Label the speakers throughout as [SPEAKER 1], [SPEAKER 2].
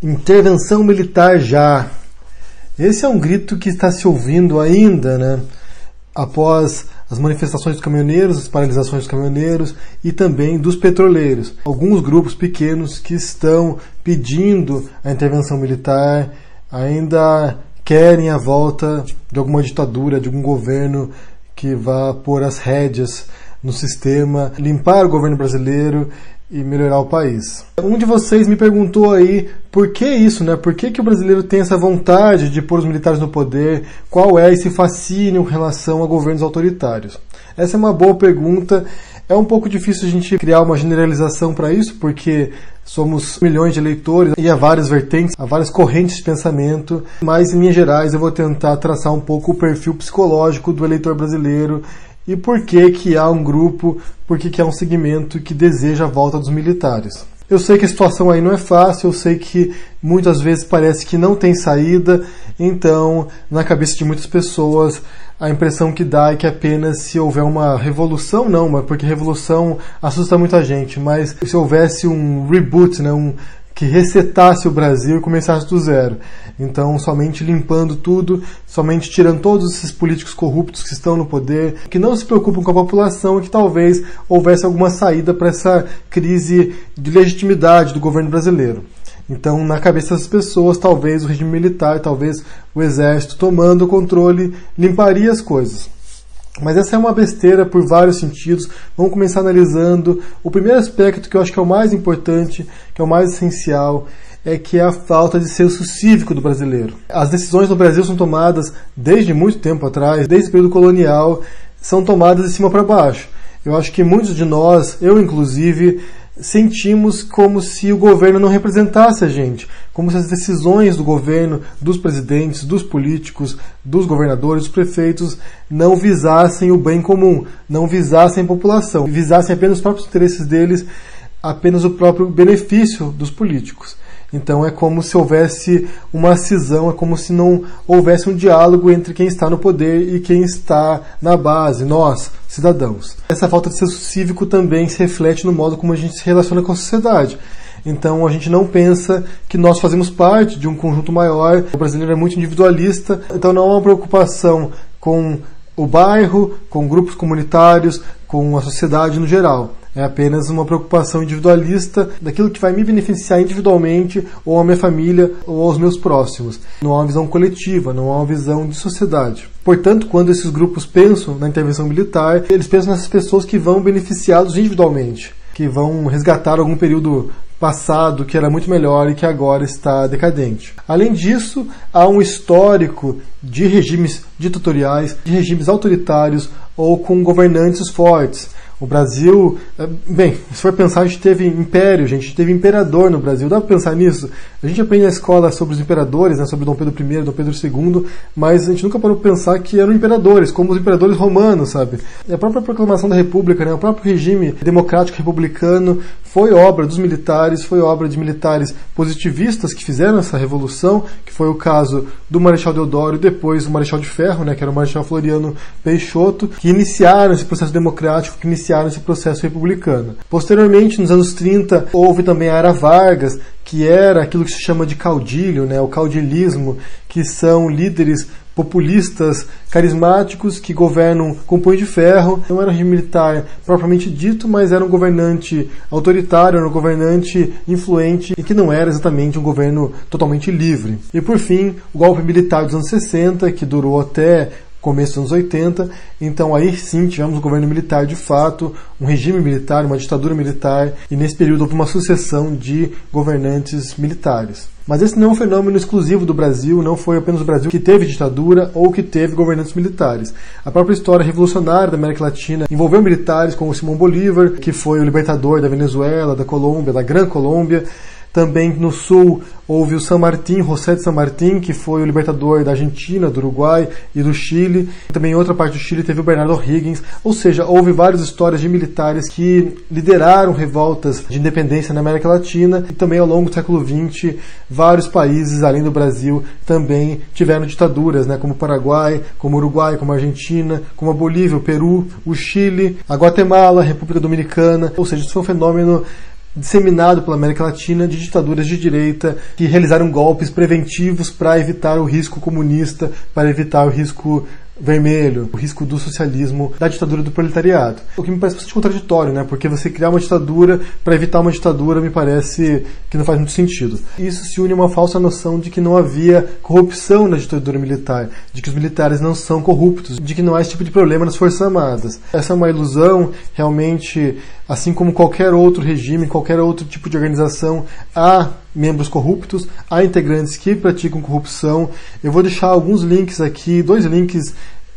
[SPEAKER 1] Intervenção militar já. Esse é um grito que está se ouvindo ainda, né? Após as manifestações dos caminhoneiros, as paralisações dos caminhoneiros e também dos petroleiros. Alguns grupos pequenos que estão pedindo a intervenção militar ainda querem a volta de alguma ditadura, de algum governo que vá pôr as rédeas no sistema, limpar o governo brasileiro e melhorar o país. Um de vocês me perguntou aí por que isso, né? Por que o brasileiro tem essa vontade de pôr os militares no poder? Qual é esse fascínio em relação a governos autoritários? Essa é uma boa pergunta. É um pouco difícil a gente criar uma generalização para isso, porque somos milhões de eleitores e há várias vertentes, há várias correntes de pensamento, mas em linhas gerais eu vou tentar traçar um pouco o perfil psicológico do eleitor brasileiro e por que há um grupo, por que há um segmento que deseja a volta dos militares. Eu sei que a situação aí não é fácil, eu sei que muitas vezes parece que não tem saída, então, na cabeça de muitas pessoas, a impressão que dá é que apenas se houver uma revolução, não, mas porque revolução assusta muita gente, mas se houvesse um reboot, né, que resetasse o Brasil e começasse do zero. Então, somente limpando tudo, somente tirando todos esses políticos corruptos que estão no poder, que não se preocupam com a população e que talvez houvesse alguma saída para essa crise de legitimidade do governo brasileiro. Então, na cabeça das pessoas, talvez o regime militar, talvez o exército tomando o controle, limparia as coisas. Mas essa é uma besteira por vários sentidos. Vamos começar analisando. O primeiro aspecto, que eu acho que é o mais importante, que é o mais essencial, é que é a falta de senso cívico do brasileiro. As decisões no Brasil são tomadas desde muito tempo atrás, desde o período colonial, são tomadas de cima para baixo. Eu acho que muitos de nós, eu inclusive, sentimos como se o governo não representasse a gente, como se as decisões do governo, dos presidentes, dos políticos, dos governadores, dos prefeitos não visassem o bem comum, não visassem a população, visassem apenas os próprios interesses deles, apenas o próprio benefício dos políticos. Então é como se houvesse uma cisão, é como se não houvesse um diálogo entre quem está no poder e quem está na base, nós, cidadãos. Essa falta de senso cívico também se reflete no modo como a gente se relaciona com a sociedade. Então a gente não pensa que nós fazemos parte de um conjunto maior. O brasileiro é muito individualista, então não há uma preocupação com o bairro, com grupos comunitários, com a sociedade no geral. É apenas uma preocupação individualista daquilo que vai me beneficiar individualmente, ou a minha família, ou aos meus próximos. Não há uma visão coletiva, não há uma visão de sociedade. Portanto, quando esses grupos pensam na intervenção militar, eles pensam nessas pessoas que vão beneficiá-los individualmente, que vão resgatar algum período passado que era muito melhor e que agora está decadente. Além disso, há um histórico de regimes ditatoriais, de regimes autoritários ou com governantes fortes. O Brasil, bem, se for pensar, a gente teve império, a gente teve imperador no Brasil. Dá para pensar nisso? A gente aprende na escola sobre os imperadores, né, sobre Dom Pedro I, Dom Pedro II, mas a gente nunca parou para pensar que eram imperadores, como os imperadores romanos, sabe? E a própria proclamação da República, né, o próprio regime democrático republicano foi obra dos militares, foi obra de militares positivistas que fizeram essa revolução, que foi o caso do Marechal Deodoro e depois do Marechal de Ferro, né, que era o Marechal Floriano Peixoto, que iniciaram esse processo democrático, que iniciaram esse processo republicano. Posteriormente, nos anos 30, houve também a Era Vargas, que era aquilo que se chama de caudilho, né, o caudilismo, que são líderes populistas, carismáticos, que governam com punho de ferro. Não era um regime militar propriamente dito, mas era um governante autoritário, era um governante influente e que não era exatamente um governo totalmente livre. E por fim, o golpe militar dos anos 60, que durou até começo dos anos 80, então aí sim tivemos um governo militar de fato, um regime militar, uma ditadura militar, e nesse período houve uma sucessão de governantes militares. Mas esse não é um fenômeno exclusivo do Brasil, não foi apenas o Brasil que teve ditadura ou que teve governantes militares. A própria história revolucionária da América Latina envolveu militares como Simão Bolívar, que foi o libertador da Venezuela, da Colômbia, da Gran Colômbia. Também no sul houve o San Martín, José de San Martín, que foi o libertador da Argentina, do Uruguai e do Chile. Também em outra parte do Chile teve o Bernardo O'Higgins. Ou seja, houve várias histórias de militares que lideraram revoltas de independência na América Latina. E também ao longo do século XX, vários países, além do Brasil, também tiveram ditaduras, né, como o Paraguai, como o Uruguai, como a Argentina, como a Bolívia, o Peru, o Chile, a Guatemala, a República Dominicana. Ou seja, isso foi um fenômeno disseminado pela América Latina de ditaduras de direita que realizaram golpes preventivos para evitar o risco comunista, para evitar o risco vermelho, o risco do socialismo, da ditadura do proletariado. O que me parece bastante contraditório, né? Porque você criar uma ditadura para evitar uma ditadura me parece que não faz muito sentido. Isso se une a uma falsa noção de que não havia corrupção na ditadura militar, de que os militares não são corruptos, de que não há esse tipo de problema nas Forças Armadas. Essa é uma ilusão, realmente, assim como qualquer outro regime, qualquer outro tipo de organização, há membros corruptos, há integrantes que praticam corrupção. Eu vou deixar alguns links aqui, 2 links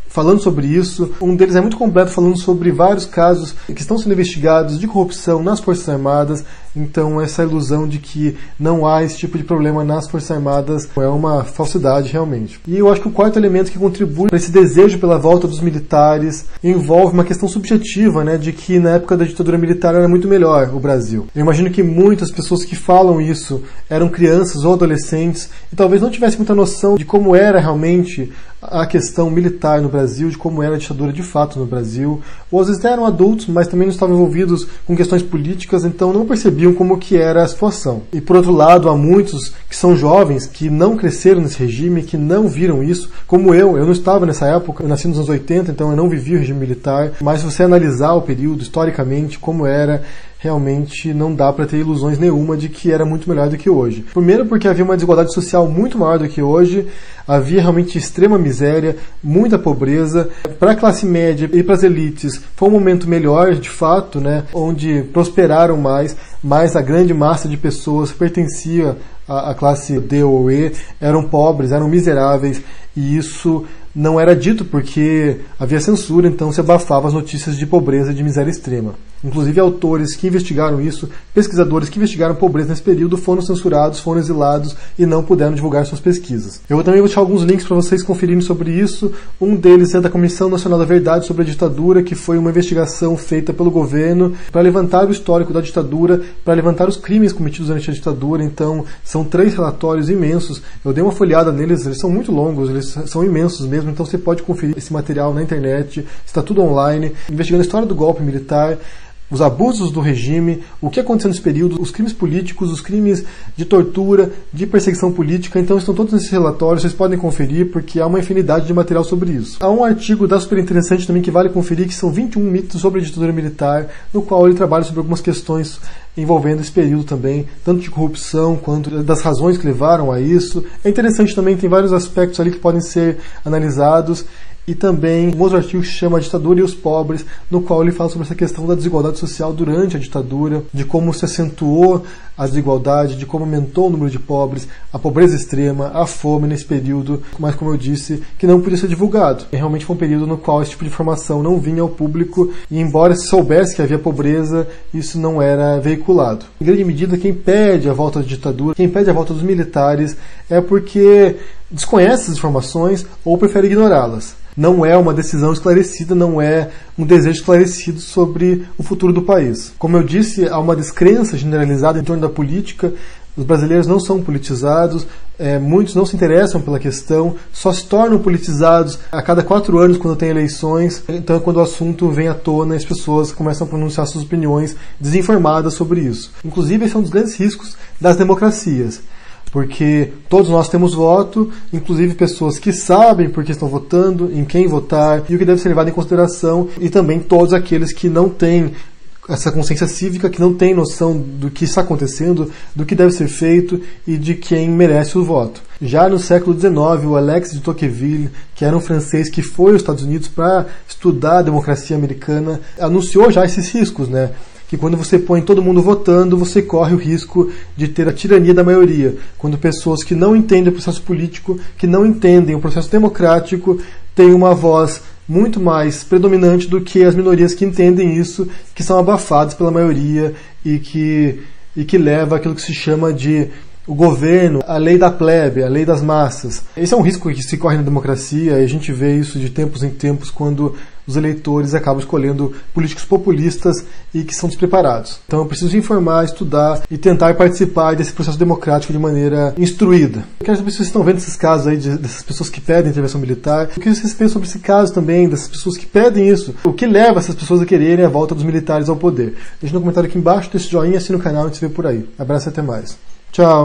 [SPEAKER 1] falando sobre isso. Um deles é muito completo, falando sobre vários casos que estão sendo investigados de corrupção nas Forças Armadas. Então essa ilusão de que não há esse tipo de problema nas Forças Armadas é uma falsidade realmente. E eu acho que o quarto elemento que contribui para esse desejo pela volta dos militares envolve uma questão subjetiva, né, de que na época da ditadura militar era muito melhor o Brasil. Eu imagino que muitas pessoas que falam isso eram crianças ou adolescentes e talvez não tivessem muita noção de como era realmente a questão militar no Brasil, de como era a ditadura de fato no Brasil, ou às vezes eram adultos, mas também não estavam envolvidos com questões políticas, então não percebiam como que era a situação. E por outro lado, há muitos que são jovens, que não cresceram nesse regime, que não viram isso, como eu não estava nessa época, eu nasci nos anos 80, então eu não vivi o regime militar, mas se você analisar o período historicamente, como era, realmente não dá para ter ilusões nenhuma de que era muito melhor do que hoje. Primeiro porque havia uma desigualdade social muito maior do que hoje, havia realmente extrema miséria, muita pobreza. Para a classe média e para as elites foi um momento melhor, de fato, né, onde prosperaram mais, mas a grande massa de pessoas pertencia à classe D ou E, eram pobres, eram miseráveis, e isso não era dito porque havia censura, então se abafava as notícias de pobreza e de miséria extrema. Inclusive autores que investigaram isso, pesquisadores que investigaram pobreza nesse período foram censurados, foram exilados e não puderam divulgar suas pesquisas. Eu também vou deixar alguns links para vocês conferirem sobre isso. Um deles é da Comissão Nacional da Verdade sobre a Ditadura, que foi uma investigação feita pelo governo para levantar o histórico da ditadura, para levantar os crimes cometidos durante a ditadura. Então, são 3 relatórios imensos. Eu dei uma folhada neles, eles são muito longos, eles são imensos mesmo, então você pode conferir esse material na internet, está tudo online, investigando a história do golpe militar, os abusos do regime, o que aconteceu nesse período, os crimes políticos, os crimes de tortura, de perseguição política. Então estão todos nesses relatórios, vocês podem conferir porque há uma infinidade de material sobre isso. Há um artigo da Super Interessante também que vale conferir, que são 21 mitos sobre a ditadura militar, no qual ele trabalha sobre algumas questões envolvendo esse período também, tanto de corrupção quanto das razões que levaram a isso. É interessante também, tem vários aspectos ali que podem ser analisados. E também um outro artigo que se chama A Ditadura e os Pobres, no qual ele fala sobre essa questão da desigualdade social durante a ditadura, de como se acentuou a desigualdade, de como aumentou o número de pobres, a pobreza extrema, a fome nesse período, mas como eu disse, que não podia ser divulgado. E realmente foi um período no qual esse tipo de informação não vinha ao público e embora se soubesse que havia pobreza, isso não era veiculado. Em grande medida, quem pede a volta da ditadura, quem pede a volta dos militares, é porque desconhece essas informações ou prefere ignorá-las. Não é uma decisão esclarecida, não é um desejo esclarecido sobre o futuro do país. Como eu disse, há uma descrença generalizada em torno da política. Os brasileiros não são politizados, muitos não se interessam pela questão, só se tornam politizados a cada 4 anos quando tem eleições. Então é quando o assunto vem à tona e as pessoas começam a pronunciar suas opiniões desinformadas sobre isso. Inclusive, esse é um dos grandes riscos das democracias. Porque todos nós temos voto, inclusive pessoas que sabem por que estão votando, em quem votar e o que deve ser levado em consideração, e também todos aqueles que não têm essa consciência cívica, que não têm noção do que está acontecendo, do que deve ser feito e de quem merece o voto. Já no século XIX, o Alexis de Tocqueville, que era um francês que foi aos Estados Unidos para estudar a democracia americana, anunciou já esses riscos, né? Que quando você põe todo mundo votando, você corre o risco de ter a tirania da maioria. Quando pessoas que não entendem o processo político, que não entendem o processo democrático, têm uma voz muito mais predominante do que as minorias que entendem isso, que são abafadas pela maioria e que leva àquilo que se chama de o governo, a lei da plebe, a lei das massas. Esse é um risco que se corre na democracia, e a gente vê isso de tempos em tempos quando os eleitores acabam escolhendo políticos populistas e que são despreparados. Então eu preciso informar, estudar e tentar participar desse processo democrático de maneira instruída. Eu quero saber se vocês estão vendo esses casos aí dessas pessoas que pedem intervenção militar. O que vocês pensam sobre esse caso também, dessas pessoas que pedem isso? O que leva essas pessoas a quererem a volta dos militares ao poder? Deixa no comentário aqui embaixo, deixa o joinha, assina o canal e a gente se vê por aí. Abraço e até mais. Tchau!